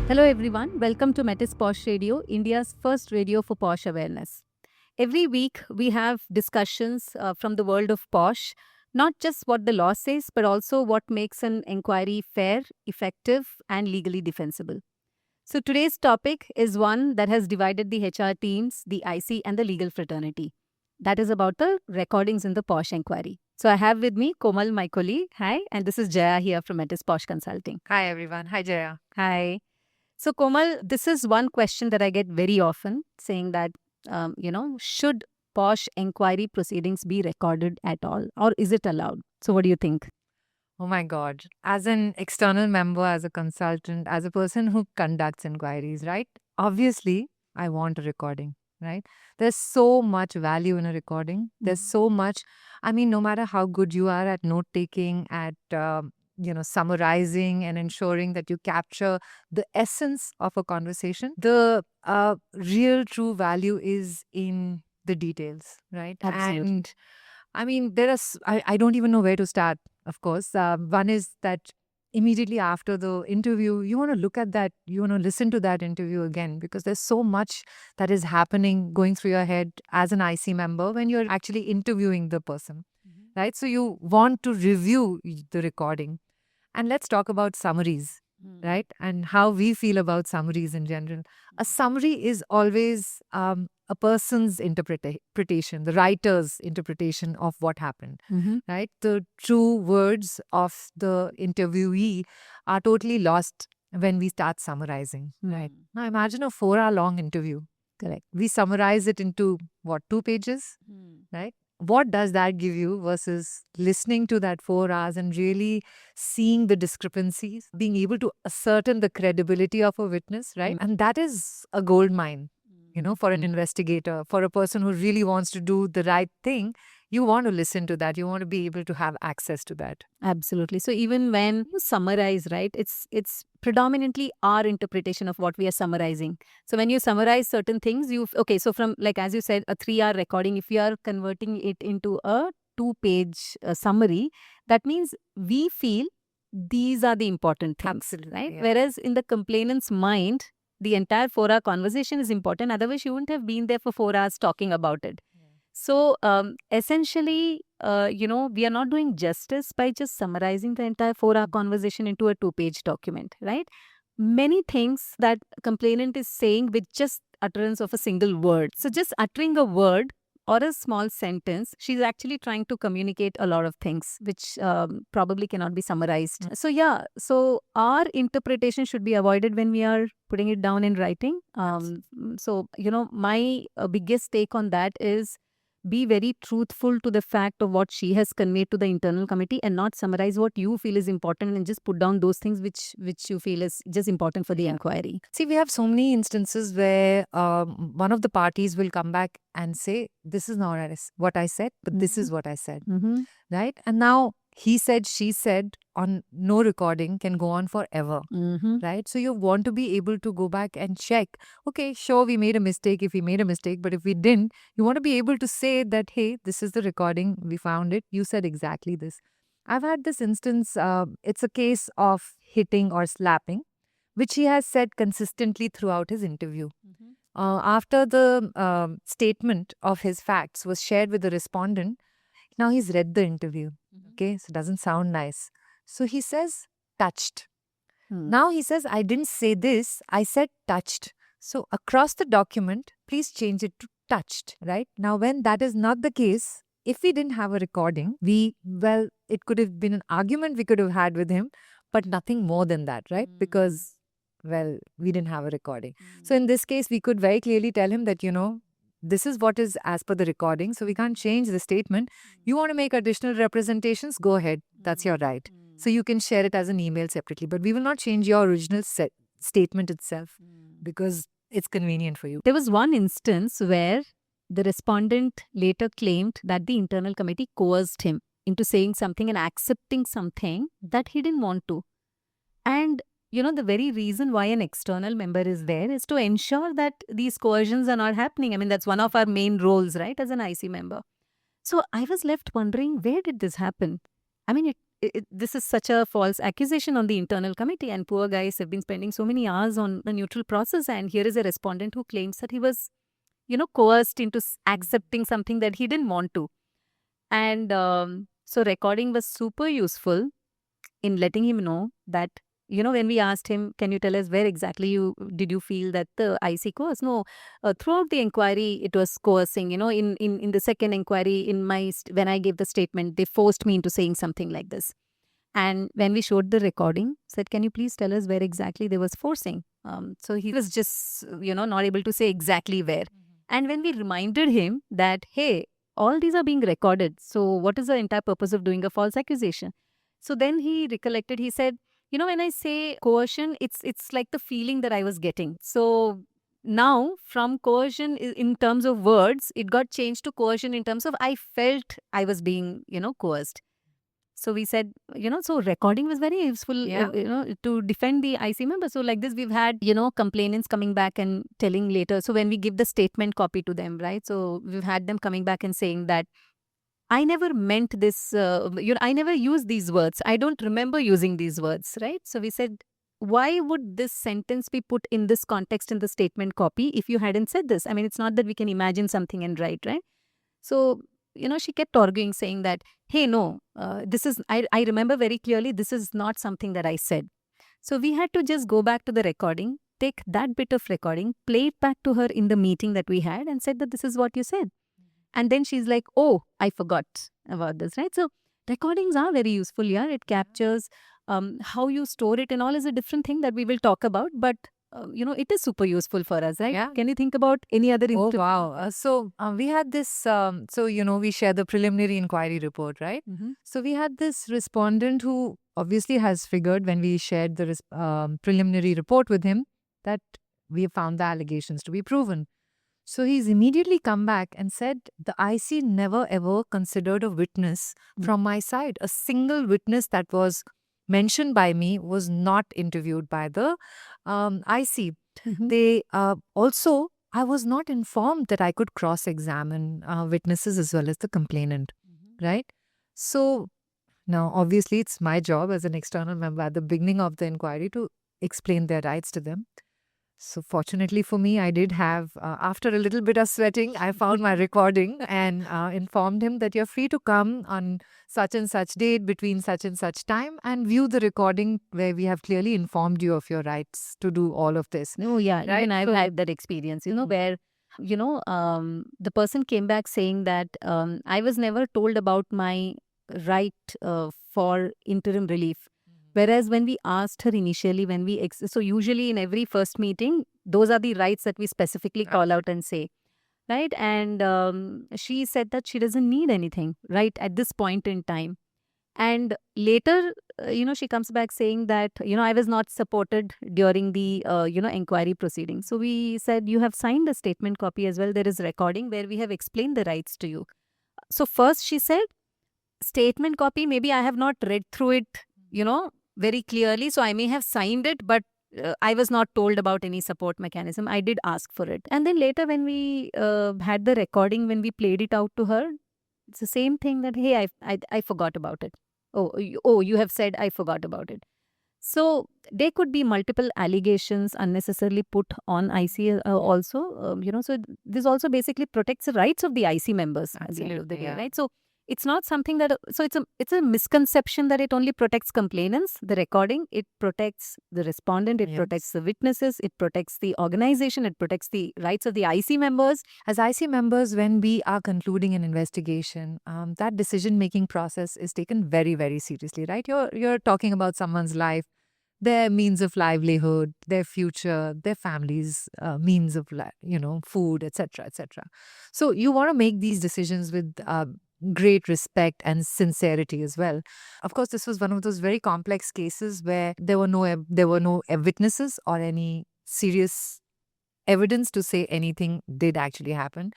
Hello everyone, welcome to Metis Posh Radio, India's first radio for posh awareness. Every week we have discussions from the world of posh, not just what the law says, but also what makes an inquiry fair, effective, and legally defensible. So today's topic is one that has divided the HR teams, the IC, and the legal fraternity. That is about the recordings in the posh inquiry. So I have with me Komal, my colleague. Hi, and this is Jaya here from Metis Posh Consulting. Hi everyone. Hi Jaya. Hi. So, Komal, this is one question that I get very often saying that, should posh inquiry proceedings be recorded at all or is it allowed? So, what do you think? Oh my God. As an external member, as a consultant, as a person who conducts inquiries, right? Obviously, I want a recording, right? There's so much value in a recording. There's so much, no matter how good you are at note taking, at, summarizing and ensuring that you capture the essence of a conversation, the real true value is in the details, right? Absolutely. And I don't even know where to start, of course. One is that immediately after the interview, you want to look at that, you want to listen to that interview again, because there's so much that is happening going through your head as an IC member when you're actually interviewing the person, right? So you want to review the recording. And let's talk about summaries, right? And how we feel about summaries in general. A summary is always a person's interpretation, the writer's interpretation of what happened, right? The true words of the interviewee are totally lost when we start summarizing, right? Now imagine a 4-hour long interview. Correct. We summarize it into what, 2 pages, right? What does that give you versus listening to that 4 hours and really seeing the discrepancies, being able to ascertain the credibility of a witness, right? And that is a gold mine, for an investigator, for a person who really wants to do the right thing. You want to listen to that. You want to be able to have access to that. Absolutely. So even when you summarize, right, it's predominantly our interpretation of what we are summarizing. So when you summarize certain things, so from, like, as you said, a 3-hour recording, if you are converting it into a 2-page summary, that means we feel these are the important things. Absolutely, right? yeah. Whereas in the complainant's mind, the entire 4-hour conversation is important. Otherwise, you wouldn't have been there for 4 hours talking about it. So essentially, we are not doing justice by just summarizing the entire 4-hour conversation into a 2-page document, right? Many things that complainant is saying with just utterance of a single word. So just uttering a word or a small sentence, she's actually trying to communicate a lot of things, which probably cannot be summarized. So our interpretation should be avoided when we are putting it down in writing. My biggest take on that is be very truthful to the fact of what she has conveyed to the internal committee and not summarize what you feel is important and just put down those things which you feel is just important for the inquiry. See, we have so many instances where one of the parties will come back and say, this is not what I said, but this is what I said, right? And now he said, she said on no recording can go on forever, right? So you want to be able to go back and check, okay, sure, we made a mistake if we made a mistake, but if we didn't, you want to be able to say that, hey, this is the recording, we found it, you said exactly this. I've had this instance, it's a case of hitting or slapping, which he has said consistently throughout his interview. After the statement of his facts was shared with the respondent, now he's read the interview. Okay, so it doesn't sound nice. So he says, touched. Now he says, I didn't say this, I said touched. So across the document, please change it to touched, right? Now, when that is not the case, if we didn't have a recording, it could have been an argument we could have had with him, but nothing more than that, right? Because, we didn't have a recording. So in this case, we could very clearly tell him that, this is what is as per the recording, so we can't change the statement. You want to make additional representations? Go ahead. That's your right. So you can share it as an email separately, but we will not change your original statement itself because it's convenient for you. There was one instance where the respondent later claimed that the internal committee coerced him into saying something and accepting something that he didn't want to. And the very reason why an external member is there is to ensure that these coercions are not happening. I mean, that's one of our main roles, right, as an IC member. So I was left wondering, where did this happen? I mean, this is such a false accusation on the internal committee, and poor guys have been spending so many hours on the neutral process. And here is a respondent who claims that he was, coerced into accepting something that he didn't want to. And so recording was super useful in letting him know that, when we asked him, can you tell us where exactly did you feel that the IC coerced? No, throughout the inquiry, it was coercing. In the second inquiry, when I gave the statement, they forced me into saying something like this. And when we showed the recording, said, can you please tell us where exactly there was forcing? So he was just, not able to say exactly where. And when we reminded him that, hey, all these are being recorded, so what is the entire purpose of doing a false accusation? So then he recollected, he said, when I say coercion, it's like the feeling that I was getting. So now from coercion in terms of words, it got changed to coercion in terms of I felt I was being, coerced. So we said, so recording was very useful, Yeah. to defend the IC member. So like this, we've had, complainants coming back and telling later. So when we give the statement copy to them, right? So we've had them coming back and saying that I never meant this, I never used these words. I don't remember using these words, right? So we said, why would this sentence be put in this context in the statement copy if you hadn't said this? I mean, it's not that we can imagine something and write, right? So, she kept arguing, saying that, hey, no, I remember very clearly, this is not something that I said. So we had to just go back to the recording, take that bit of recording, play it back to her in the meeting that we had and said that this is what you said. And then she's like, oh, I forgot about this, right? So recordings are very useful. Yeah, it captures how you store it and all is a different thing that we will talk about. But, it is super useful for us, right? Yeah. Can you think about any other Oh, wow. So we had this, we share the preliminary inquiry report, right? So we had this respondent who obviously has figured when we shared the preliminary report with him that we have found the allegations to be proven. So he's immediately come back and said, the IC never ever considered a witness from my side. A single witness that was mentioned by me was not interviewed by the IC. They also, I was not informed that I could cross examine witnesses as well as the complainant, right? So now, obviously, it's my job as an external member at the beginning of the inquiry to explain their rights to them. So fortunately for me, I did have, after a little bit of sweating, I found my recording and informed him that you're free to come on such and such date between such and such time and view the recording where we have clearly informed you of your rights to do all of this. No, yeah, Right? even I've had that experience, where, the person came back saying that I was never told about my right for interim relief. Whereas when we asked her initially, so usually in every first meeting, those are the rights that we specifically call out and say, right? And she said that she doesn't need anything, right, at this point in time. And later, she comes back saying that, I was not supported during the, inquiry proceedings. So we said, you have signed a statement copy as well. There is recording where we have explained the rights to you. So first she said, statement copy, maybe I have not read through it, very clearly. So I may have signed it, but I was not told about any support mechanism. I did ask for it. And then later when we had the recording, when we played it out to her, it's the same thing that, hey, I forgot about it. Oh, you have said I forgot about it. So there could be multiple allegations unnecessarily put on IC also. So this also basically protects the rights of the IC members at the end of the day, right? So it's not something that, so it's a misconception that it only protects complainants, the recording. It protects the respondent, it protects the witnesses, it protects the organization, it protects the rights of the IC members. As IC members, when we are concluding an investigation, that decision-making process is taken very, very seriously, right? You're talking about someone's life, their means of livelihood, their future, their family's means of, food, etc., etc. So you want to make these decisions with great respect and sincerity as well. Of course, this was one of those very complex cases where there were no witnesses or any serious evidence to say anything did actually happen.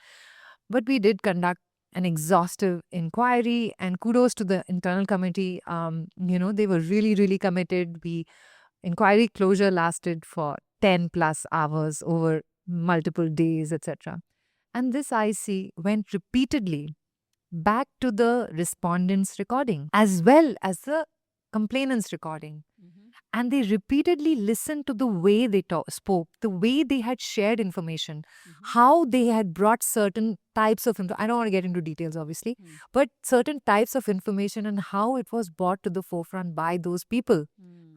But we did conduct an exhaustive inquiry, and kudos to the internal committee. They were really, really committed. Inquiry closure lasted for 10 plus hours over multiple days, etc. And this IC went repeatedly back to the respondent's recording as well as the complainant's recording. And they repeatedly listened to the way they spoke, the way they had shared information, how they had brought certain types of I don't want to get into details, obviously, but certain types of information and how it was brought to the forefront by those people.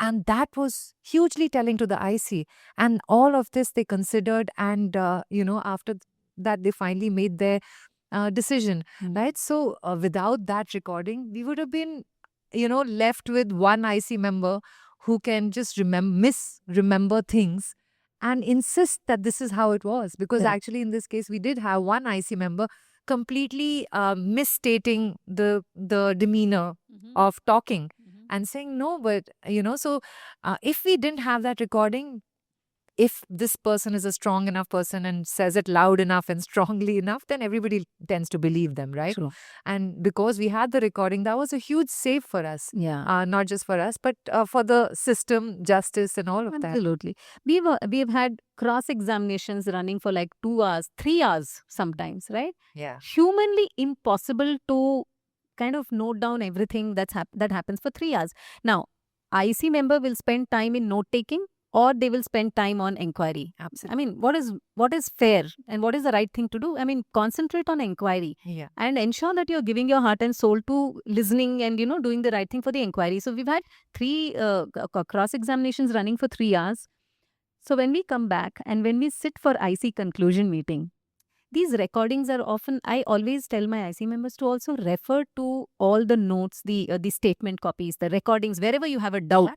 And that was hugely telling to the IC. And all of this they considered, and after that they finally made their decision, right? So without that recording, we would have been, left with one IC member who can just misremember things and insist that this is how it was. Because actually, in this case, we did have one IC member completely misstating the demeanor of talking and saying no, but so if we didn't have that recording, if this person is a strong enough person and says it loud enough and strongly enough, then everybody tends to believe them, right? True. And because we had the recording, that was a huge save for us. Yeah. Not just for us, but for the system, justice, and all of that. Absolutely. We've had cross examinations running for like 2 hours, 3 hours sometimes, right? Yeah. Humanly impossible to kind of note down everything that happens for 3 hours. Now, IC member will spend time in note taking, or they will spend time on inquiry. Absolutely. I mean, what is fair and what is the right thing to do? I mean, concentrate on inquiry. Yeah. And ensure that you're giving your heart and soul to listening and doing the right thing for the inquiry. So we've had 3 cross examinations running for 3 hours. So when we come back and when we sit for IC conclusion meeting, these recordings are often, I always tell my IC members to also refer to all the notes, the statement copies, the recordings, wherever you have a doubt.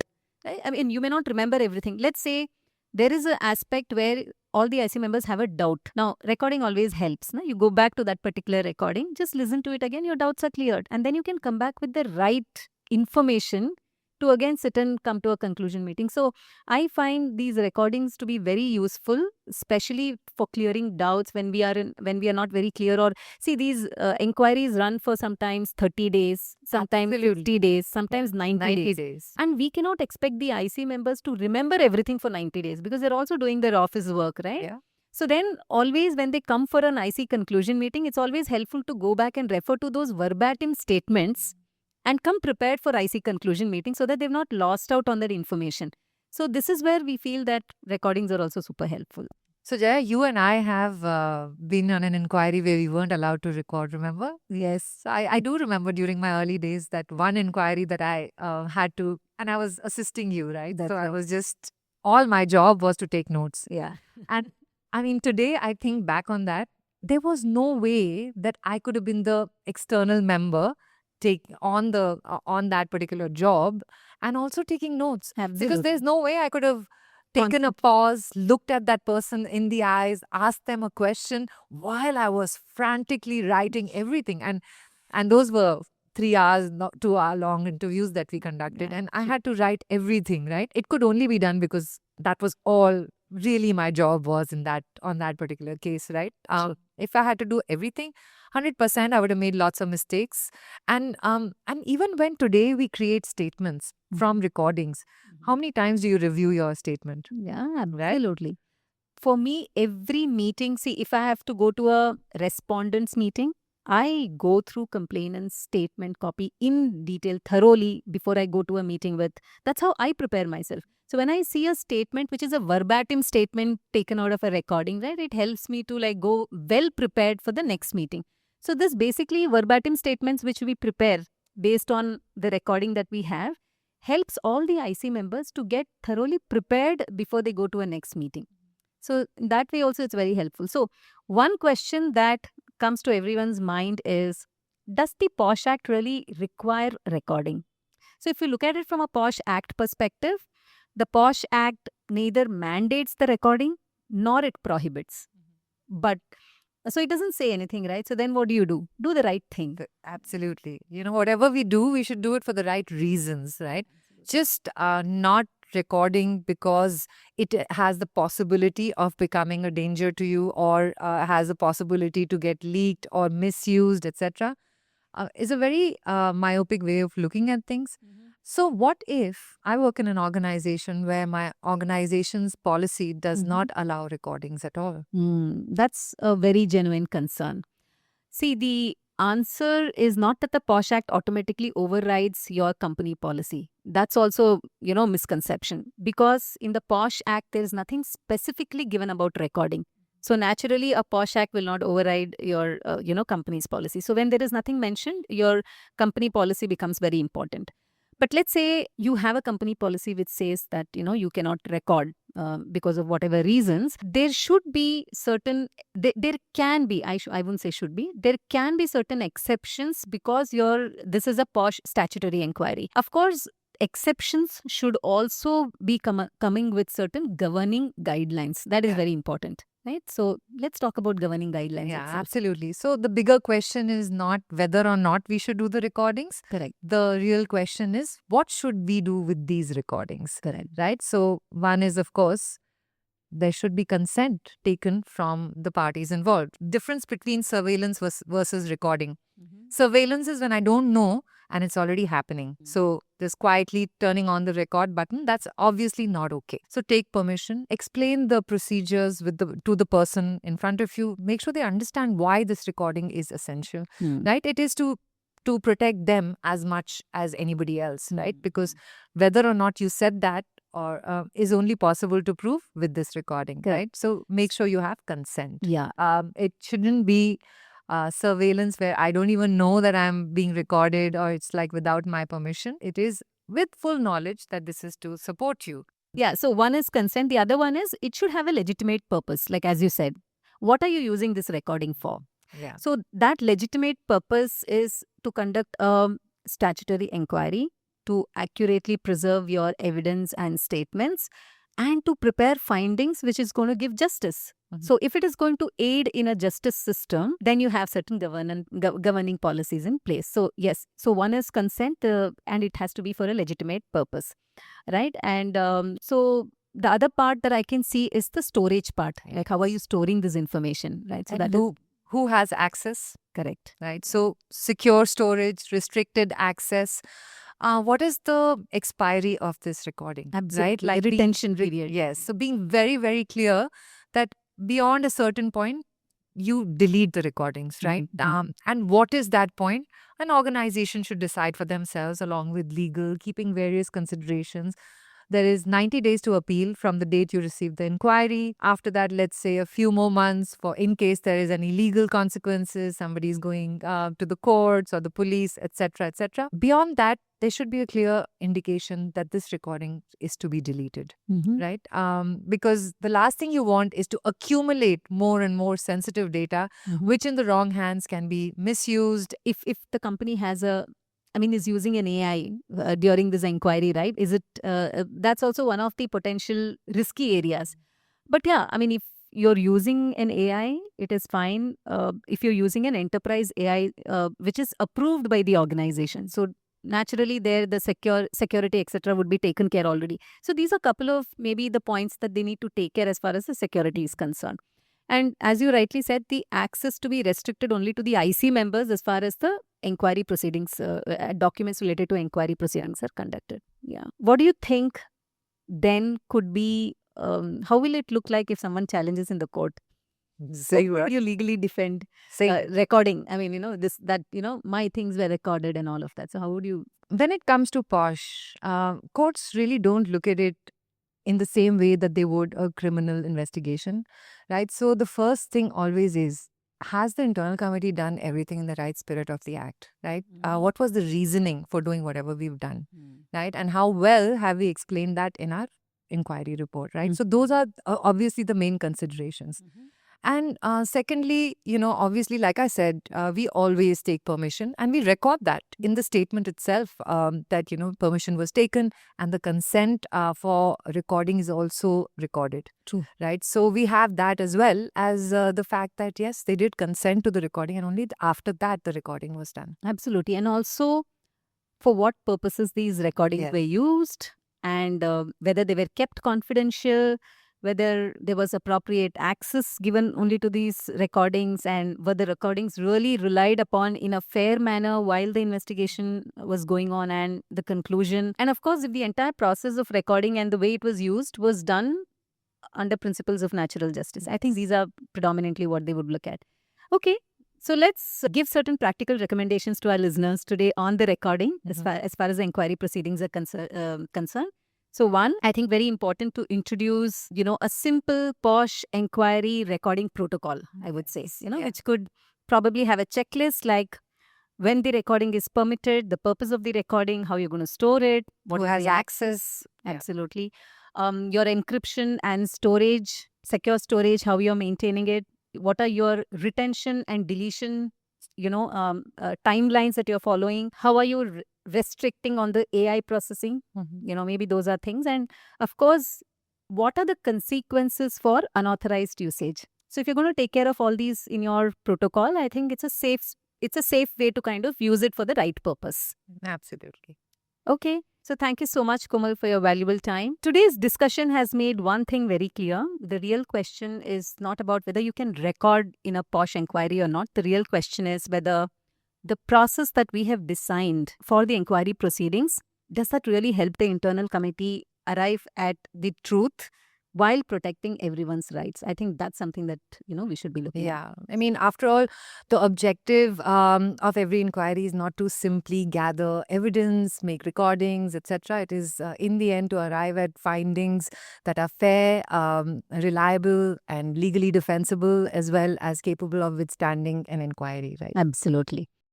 Right? I mean, you may not remember everything. Let's say there is an aspect where all the IC members have a doubt. Now, recording always helps. No? You go back to that particular recording, just listen to it again, your doubts are cleared. And then you can come back with the right information to again sit and come to a conclusion meeting. So I find these recordings to be very useful, especially for clearing doubts when we are not very clear. Or see, these inquiries run for sometimes 30 days, sometimes Absolutely. 50 days, sometimes 90 days. And we cannot expect the IC members to remember everything for 90 days because they're also doing their office work, right? Yeah. So then always when they come for an IC conclusion meeting, it's always helpful to go back and refer to those verbatim statements and come prepared for IC conclusion meeting so that they've not lost out on that information. So this is where we feel that recordings are also super helpful. So Jaya, you and I have been on an inquiry where we weren't allowed to record, remember? Yes. I do remember during my early days that one inquiry that I had to, and I was assisting you, right? That's so I was just, all my job was to take notes. Yeah. And I mean, today I think back on that, there was no way that I could have been the external member on that particular job and also taking notes. Absolutely. Because there's no way I could have taken a pause, looked at that person in the eyes, asked them a question while I was frantically writing everything. And those were 3 hours, 2 hour long interviews that we conducted. Yeah. And I had to write everything, right? It could only be done because that was all really my job was on that particular case, right? If I had to do everything, 100%, I would have made lots of mistakes. And even when today we create statements from recordings, how many times do you review your statement? Yeah, absolutely. For me, every meeting, see, if I have to go to a respondents meeting, I go through complainant's statement copy in detail thoroughly before I go to a meeting with. That's how I prepare myself. So when I see a statement which is a verbatim statement taken out of a recording, right, it helps me to like go well prepared for the next meeting. So this basically verbatim statements which we prepare based on the recording that we have helps all the IC members to get thoroughly prepared before they go to a next meeting. So that way also it's very helpful. So one question that comes to everyone's mind is, does the POSH Act really require recording? So if you look at it from a POSH Act perspective, the POSH Act neither mandates the recording nor it prohibits. But so it doesn't say anything, right? So then what do? Do the right thing. Absolutely. Whatever we do, we should do it for the right reasons, right? Just not recording because it has the possibility of becoming a danger to you or has a possibility to get leaked or misused, etc. Is a very myopic way of looking at things. So what if I work in an organization where my organization's policy does not allow recordings at all? That's a very genuine concern. See, the answer is not that the POSH Act automatically overrides your company policy. That's also, misconception. Because in the POSH Act, there is nothing specifically given about recording. So naturally, a POSH Act will not override your, company's policy. So when there is nothing mentioned, your company policy becomes very important. But let's say you have a company policy which says that, you cannot record because of whatever reasons. There should be certain, there can be, I wouldn't say should be, there can be certain exceptions because this is a POSH statutory inquiry. Of course, exceptions should also be coming with certain governing guidelines. That is very important. Right? So let's talk about governing guidelines. Yeah, itself. absolutely. So the bigger question is not whether or not we should do the recordings. Correct. The real question is what should we do with these recordings? Correct. Right? So one is, of course, there should be consent taken from the parties involved. Difference between surveillance versus recording. Surveillance is when I don't know and it's already happening. So just quietly turning on the record button, that's obviously not okay. So take permission, explain the procedures to the person in front of you. Make sure they understand why this recording is essential, right? It is to protect them as much as anybody else, right? Because whether or not you said that or is only possible to prove with this recording, right? So make sure you have consent. Yeah. It shouldn't be surveillance where I don't even know that I'm being recorded or it's like without my permission. It is with full knowledge that this is to support you. Yeah. So one is consent. The other one is it should have a legitimate purpose. Like as you said, what are you using this recording for? Yeah. So that legitimate purpose is to conduct a statutory inquiry, to accurately preserve your evidence and statements, and to prepare findings which is going to give justice. So if it is going to aid in a justice system, then you have certain governing policies in place. So yes, so one is consent and it has to be for a legitimate purpose, right? And so the other part that I can see is the storage part. Like how are you storing this information, right? So and that who has access? Correct. Right. So secure storage, restricted access. What is the expiry of this recording? Absolutely. Right? Like retention period. Yes. So being very, very clear that beyond a certain point, you delete the recordings, right? And what is that point? An organization should decide for themselves along with legal, keeping various considerations. There is 90 days to appeal from the date you receive the inquiry. After that, let's say a few more months for in case there is any legal consequences, somebody is going to the courts or the police, etc., etc. Beyond that, there should be a clear indication that this recording is to be deleted, right? Because the last thing you want is to accumulate more and more sensitive data, which in the wrong hands can be misused. If the company has is using an AI during this inquiry, right? Is it, that's also one of the potential risky areas. But yeah, if you're using an AI, it is fine. If you're using an enterprise AI, which is approved by the organization. So naturally there the security, etc. would be taken care already. So these are a couple of maybe the points that they need to take care as far as the security is concerned. And as you rightly said, the access to be restricted only to the IC members as far as the inquiry proceedings, documents related to inquiry proceedings are conducted. Yeah. What do you think then could be, how will it look like if someone challenges in the court? Say how do you legally defend recording? My things were recorded and all of that. So how would you? When it comes to POSH, courts really don't look at it in the same way that they would a criminal investigation, right? So the first thing always is, has the internal committee done everything in the right spirit of the act, right? What was the reasoning for doing whatever we've done, right? And how well have we explained that in our inquiry report, right? So those are obviously the main considerations. And secondly, obviously, like I said, we always take permission and we record that in the statement itself that, permission was taken and the consent for recording is also recorded. True. Right. So we have that as well as the fact that, yes, they did consent to the recording and only after that the recording was done. Absolutely. And also for what purposes these recordings were used and whether they were kept confidential, whether there was appropriate access given only to these recordings, and whether recordings really relied upon in a fair manner while the investigation was going on and the conclusion. And of course, if the entire process of recording and the way it was used was done under principles of natural justice. I think these are predominantly what they would look at. Okay. So let's give certain practical recommendations to our listeners today on the recording as far as the inquiry proceedings are concerned. So one, I think very important to introduce, a simple posh inquiry recording protocol, I would say, which could probably have a checklist like when the recording is permitted, the purpose of the recording, how you're going to store it, Who has access. Yeah. Absolutely. Your encryption and storage, secure storage, how you're maintaining it, what are your retention and deletion, timelines that you're following, how are you restricting on the AI processing, maybe those are things. And of course, what are the consequences for unauthorized usage? So if you're going to take care of all these in your protocol, I think it's a safe way to kind of use it for the right purpose. Absolutely. Okay. So thank you so much, Komal, for your valuable time. Today's discussion has made one thing very clear. The real question is not about whether you can record in a posh inquiry or not. The real question is whether the process that we have designed for the inquiry proceedings, does that really help the internal committee arrive at the truth while protecting everyone's rights? I think that's something that, we should be looking at. Yeah. I mean, after all, the objective of every inquiry is not to simply gather evidence, make recordings, etc. It is, in the end, to arrive at findings that are fair, reliable, and legally defensible, as well as capable of withstanding an inquiry, right? Absolutely.